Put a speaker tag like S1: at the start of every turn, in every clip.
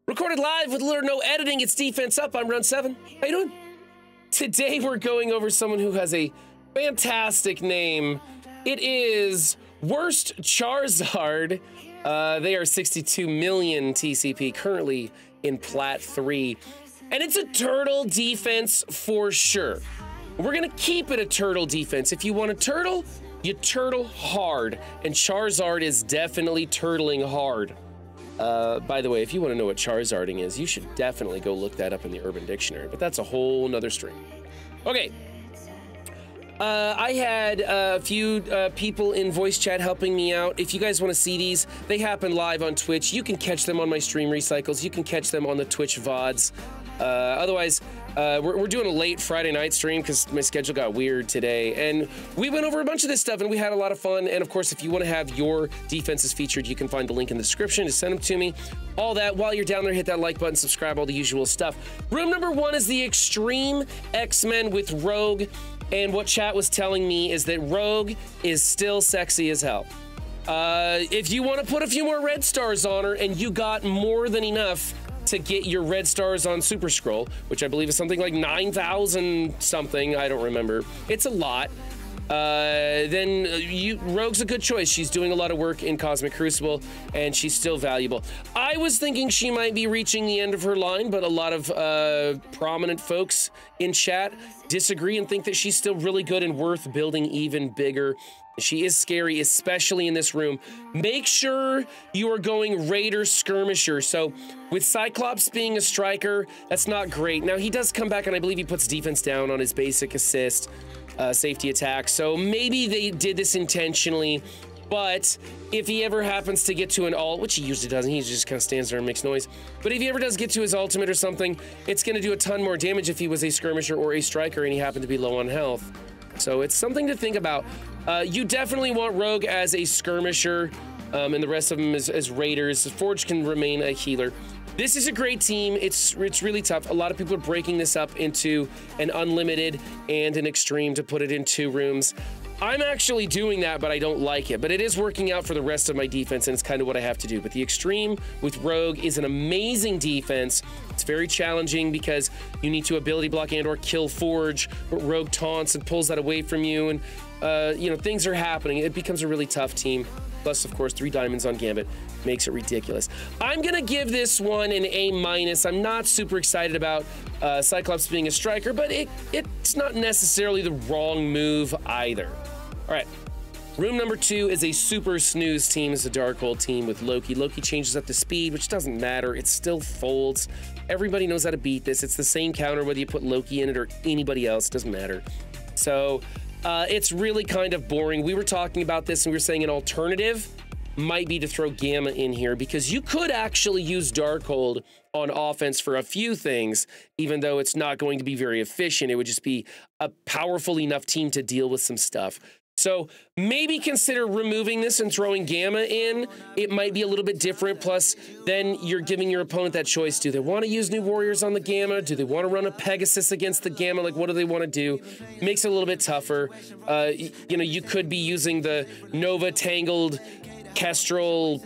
S1: Recorded live with little or no editing. It's Defense Up. I'm Run 7. How you doing? Today we're going over someone who has a fantastic name. It is Worst Charizard. They are 62 million TCP, currently in Plat 3. And it's a turtle defense for sure. We're gonna keep it a turtle defense. If you want a turtle, you turtle hard. And Charizard is definitely turtling hard. By the way, if you want to know what Charizarding is, you should definitely go look that up in the Urban Dictionary, but that's a whole nother stream. Okay. I had a few people in voice chat helping me out. If you guys want to see these, they happen live on Twitch. You can catch them on my stream recycles. You can catch them on the Twitch VODs. Otherwise, we're doing a late Friday night stream because my schedule got weird today. And we went over a bunch of this stuff and we had a lot of fun. And of course, if you want to have your defenses featured, you can find the link in the description to send them to me. All that. While you're down there, hit that like button, subscribe, all the usual stuff. Room number 1 is the Extreme X-Men with Rogue. And what chat was telling me is that Rogue is still sexy as hell. If you want to put a few more red stars on her and you got more than enough to get your red stars on Super Scroll, which I believe is something like 9,000 something, I don't remember. It's a lot. Then Rogue's a good choice. She's doing a lot of work in Cosmic Crucible, and she's still valuable. I was thinking she might be reaching the end of her line, but a lot of prominent folks in chat disagree and think that she's still really good and worth building even bigger. She is scary, especially in this room. Make sure you are going Raider Skirmisher. So with Cyclops being a striker, that's not great. Now he does come back and I believe he puts defense down on his basic assist, safety attack. So maybe they did this intentionally, but if he ever happens to get to an ult, which he usually doesn't, he just kind of stands there and makes noise. But if he ever does get to his ultimate or something, it's gonna do a ton more damage if he was a skirmisher or a striker and he happened to be low on health. So it's something to think about. You definitely want Rogue as a skirmisher, and the rest of them as raiders. Forge can remain a healer. This is a great team. It's really tough. A lot of people are breaking this up into an unlimited and an extreme to put it in 2 rooms. I'm actually doing that, but I don't like it. But it is working out for the rest of my defense, and it's kind of what I have to do. But the extreme with Rogue is an amazing defense. It's very challenging because you need to ability block and or kill Forge, but Rogue taunts and pulls that away from you, and you know, things are happening. It becomes a really tough team. Plus, of course, 3 diamonds on Gambit makes it ridiculous. I'm gonna give this one an A-. I'm not super excited about Cyclops being a striker, but it's not necessarily the wrong move either. All right, room number 2 is a super snooze team. It's a Darkhold team with Loki. Loki changes up the speed, which doesn't matter. It still folds. Everybody knows how to beat this. It's the same counter whether you put Loki in it or anybody else. It doesn't matter. So it's really kind of boring. We were talking about this and we were saying an alternative might be to throw Gamma in here because you could actually use Darkhold on offense for a few things, even though it's not going to be very efficient. It would just be a powerful enough team to deal with some stuff. So maybe consider removing this and throwing Gamma in. It might be a little bit different. Plus, then you're giving your opponent that choice. Do they want to use New Warriors on the Gamma? Do they want to run a Pegasus against the Gamma? Like, what do they want to do? Makes it a little bit tougher. You know, you could be using the Nova Tangled Kestrel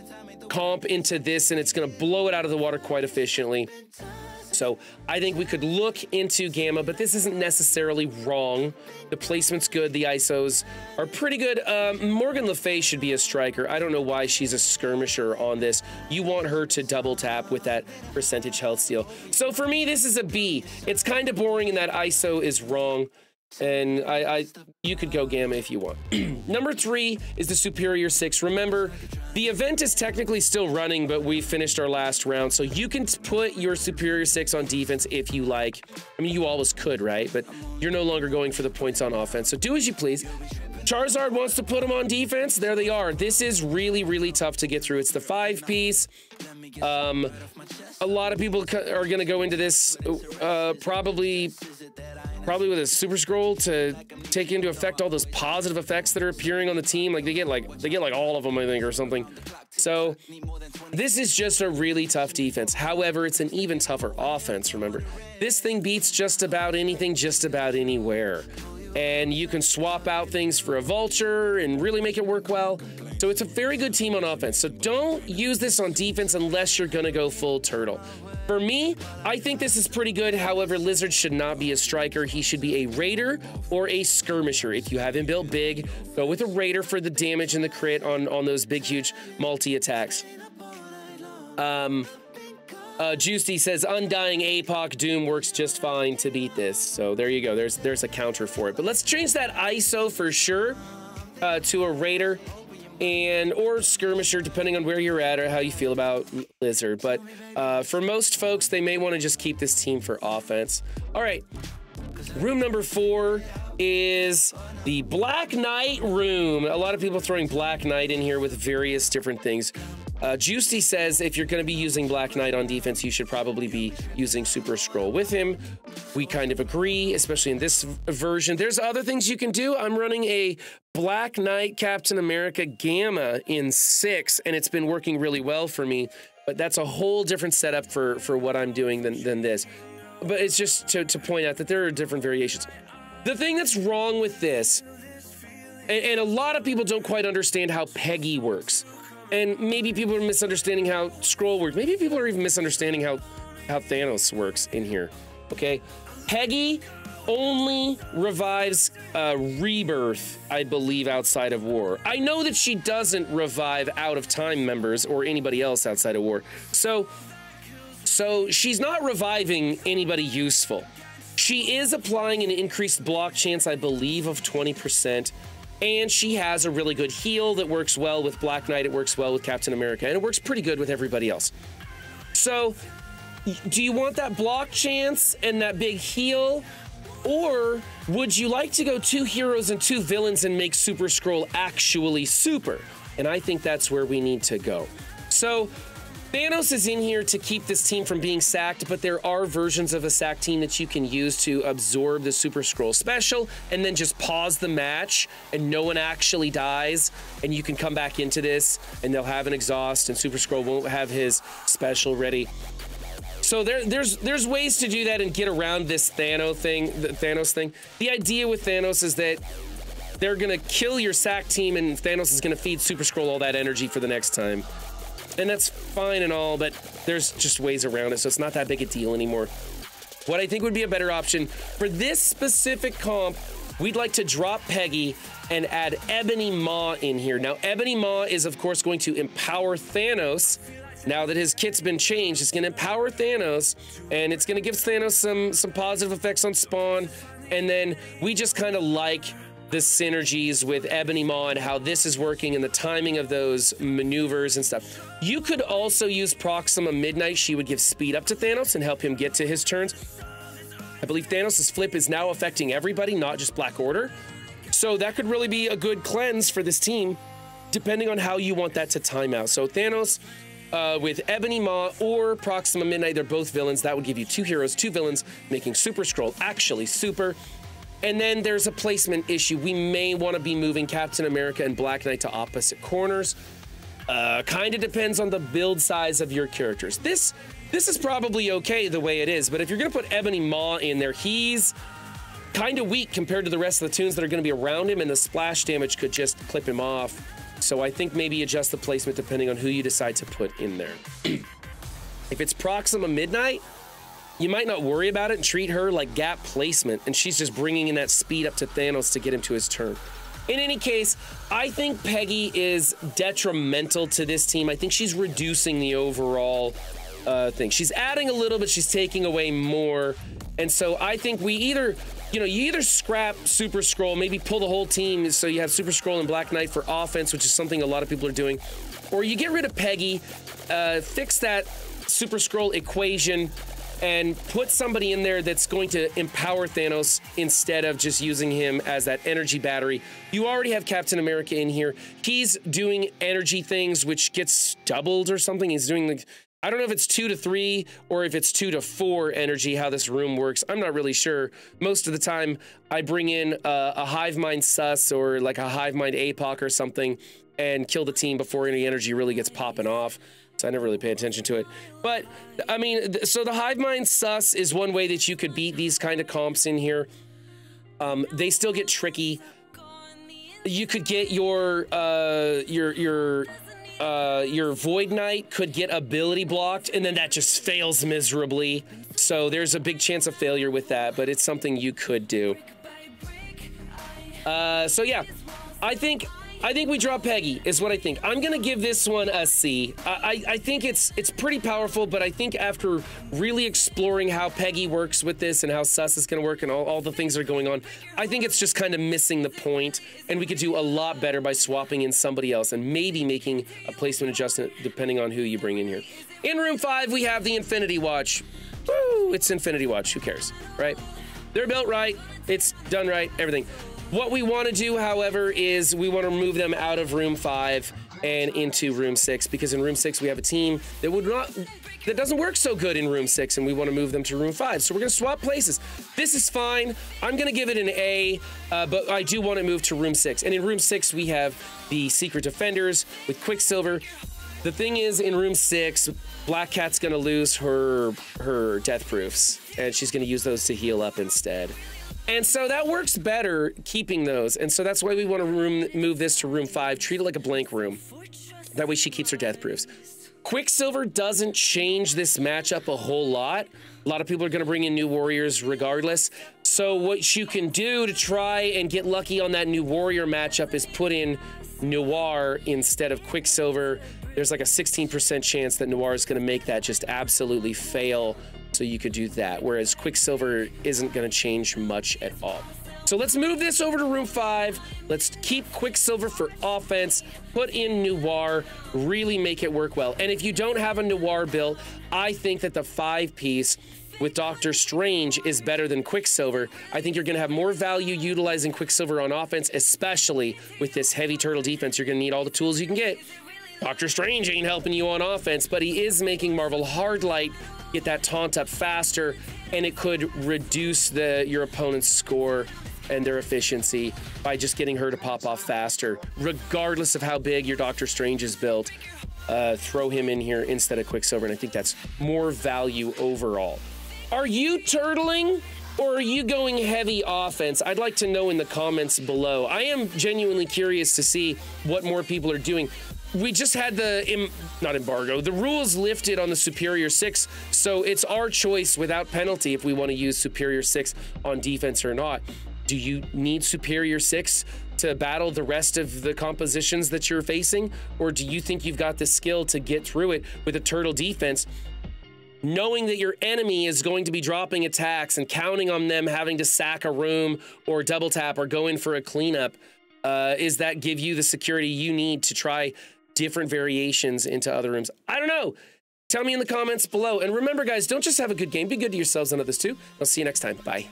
S1: comp into this, and it's going to blow it out of the water quite efficiently. So I think we could look into Gamma, but this isn't necessarily wrong. The placement's good. The ISOs are pretty good. Morgan Le Fay should be a striker. I don't know why she's a skirmisher on this. You want her to double tap with that percentage health steal. So for me, this is a B. It's kind of boring and that ISO is wrong. And you could go Gamma if you want. Number 3 is the Superior 6. Remember, the event is technically still running, but we finished our last round, so you can put your Superior 6 on defense if you like. I mean, you always could, right? But you're no longer going for the points on offense, so do as you please. Charizard wants to put them on defense. There they are. This is really, really tough to get through. It's the 5-piece. A lot of people are going to go into this probably with a Super Scroll to take into effect all those positive effects that are appearing on the team. Like they get like all of them, I think, or something. So this is just a really tough defense. However, it's an even tougher offense. Remember, this thing beats just about anything, just about anywhere. and you can swap out things for a vulture and really make it work well. So it's a very good team on offense. So don't use this on defense unless you're gonna go full turtle. For me, I think this is pretty good. However, Lizard should not be a striker. He should be a raider or a skirmisher. If you have him built big, go with a raider for the damage and the crit on those big, huge multi-attacks. Juicy says Undying APOC Doom works just fine to beat this. So there you go. There's a counter for it. But let's change that ISO for sure to a raider or skirmisher, depending on where you're at or how you feel about Lizard. But for most folks, they may want to just keep this team for offense. All right. Room number 4 is the Black Knight room. A lot of people throwing Black Knight in here with various different things. Juicy says if you're going to be using Black Knight on defense, you should probably be using Super Scroll with him. We kind of agree, especially in this version. There's other things you can do. I'm running a Black Knight Captain America Gamma in 6, and it's been working really well for me. But that's a whole different setup for what I'm doing than this. But it's just to point out that there are different variations. The thing that's wrong with this, and a lot of people don't quite understand how Peggy works. And maybe people are misunderstanding how Scroll works. Maybe people are even misunderstanding how Thanos works in here, okay? Peggy only revives Rebirth, I believe, outside of War. I know that she doesn't revive Out of Time members or anybody else outside of War. So she's not reviving anybody useful. She is applying an increased block chance, I believe, of 20%. And she has a really good heal that works well with Black Knight. It works well with Captain America. And it works pretty good with everybody else. So, do you want that block chance and that big heal? Or would you like to go 2 heroes and 2 villains and make Super Scroll actually super? And I think that's where we need to go. So, Thanos is in here to keep this team from being sacked, but there are versions of a sack team that you can use to absorb the Super Scroll special and then just pause the match and no one actually dies, and you can come back into this and they'll have an exhaust and Super Scroll won't have his special ready. So there's ways to do that and get around this Thanos thing. The idea with Thanos is that they're gonna kill your sack team and Thanos is gonna feed Super Scroll all that energy for the next time. And that's fine and all, but there's just ways around it, so it's not that big a deal anymore. What I think would be a better option for this specific comp, we'd like to drop Peggy and add Ebony Maw in here. Now, Ebony Maw is, of course, going to empower Thanos. Now that his kit's been changed, it's going to empower Thanos, and it's going to give Thanos some positive effects on Spawn. And then we just kind of like the synergies with Ebony Maw and how this is working and the timing of those maneuvers and stuff. You could also use Proxima Midnight. She would give speed up to Thanos and help him get to his turns. I believe Thanos' flip is now affecting everybody, not just Black Order. So that could really be a good cleanse for this team, depending on how you want that to time out. So Thanos with Ebony Maw or Proxima Midnight, they're both villains. That would give you 2 heroes, 2 villains, making Super Scroll actually super. And then there's a placement issue. We may want to be moving Captain America and Black Knight to opposite corners. Kind of depends on the build size of your characters. This is probably okay the way it is, but if you're going to put Ebony Maw in there, he's kind of weak compared to the rest of the tunes that are going to be around him, and the splash damage could just clip him off. So I think maybe adjust the placement depending on who you decide to put in there. If it's Proxima Midnight, you might not worry about it and treat her like gap placement, and she's just bringing in that speed up to Thanos to get him to his turn. In any case, I think Peggy is detrimental to this team. I think she's reducing the overall thing. She's adding a little, but she's taking away more. And so I think we either, you either scrap Super Scroll, maybe pull the whole team so you have Super Scroll and Black Knight for offense, which is something a lot of people are doing, or you get rid of Peggy, fix that Super Scroll equation, and put somebody in there that's going to empower Thanos instead of just using him as that energy battery. You already have Captain America in here. He's doing energy things, which gets doubled or something. He's doing like, I don't know if it's 2 to 3 or if it's 2 to 4 energy, how this room works. I'm not really sure. Most of the time, I bring in a Hive Mind Sus or like a Hive Mind APOC or something and kill the team before any energy really gets popping off. So I never really pay attention to it. But, I mean, so the Hive Mind Sus is one way that you could beat these kind of comps in here. They still get tricky. You could get your Void Knight could get ability blocked, and then that just fails miserably. So there's a big chance of failure with that, but it's something you could do. So yeah, I think we drop Peggy is what I think. I'm gonna give this one a C. I think it's pretty powerful, but I think after really exploring how Peggy works with this and how Sus is gonna work and all the things that are going on, I think it's just kind of missing the point, and we could do a lot better by swapping in somebody else and maybe making a placement adjustment depending on who you bring in here. In room 5, we have the Infinity Watch. Woo, it's Infinity Watch, who cares, right? They're built right, it's done right, everything. What we want to do, however, is we want to move them out of room 5 and into room 6, because in room 6 we have a team that doesn't work so good in room 6, and we want to move them to room 5. So we're going to swap places. This is fine. I'm going to give it an A, but I do want to move to room 6. And in room 6 we have the Secret Defenders with Quicksilver. The thing is, in room 6, Black Cat's going to lose her death proofs, and she's going to use those to heal up instead. And so that works better keeping those. And so that's why we want to move this to room 5, treat it like a blank room. That way she keeps her death proofs. Quicksilver doesn't change this matchup a whole lot. A lot of people are going to bring in new warriors regardless. So what you can do to try and get lucky on that new warrior matchup is put in Noir instead of Quicksilver. There's like a 16% chance that Noir is going to make that just absolutely fail. So you could do that, whereas Quicksilver isn't going to change much at all. So let's move this over to room 5. Let's keep Quicksilver for offense, put in Noir, really make it work well. And if you don't have a Noir built, I think that the 5-piece with Doctor Strange is better than Quicksilver. I think you're going to have more value utilizing Quicksilver on offense, especially with this heavy turtle defense. You're going to need all the tools you can get. Doctor Strange ain't helping you on offense, but he is making Marvel Hardlight get that taunt up faster, and it could reduce your opponent's score and their efficiency by just getting her to pop off faster. Regardless of how big your Doctor Strange is built, throw him in here instead of Quicksilver, and I think that's more value overall. Are you turtling, or are you going heavy offense? I'd like to know in the comments below. I am genuinely curious to see what more people are doing. We just had the rules lifted on the Superior 6, so it's our choice without penalty if we want to use Superior 6 on defense or not. Do you need Superior 6 to battle the rest of the compositions that you're facing, or do you think you've got the skill to get through it with a turtle defense, knowing that your enemy is going to be dropping attacks and counting on them having to sack a room or double tap or go in for a cleanup? Is that give you the security you need to try different variations into other rooms? I don't know. Tell me in the comments below. And remember, guys, don't just have a good game. Be good to yourselves and others too. I'll see you next time. Bye.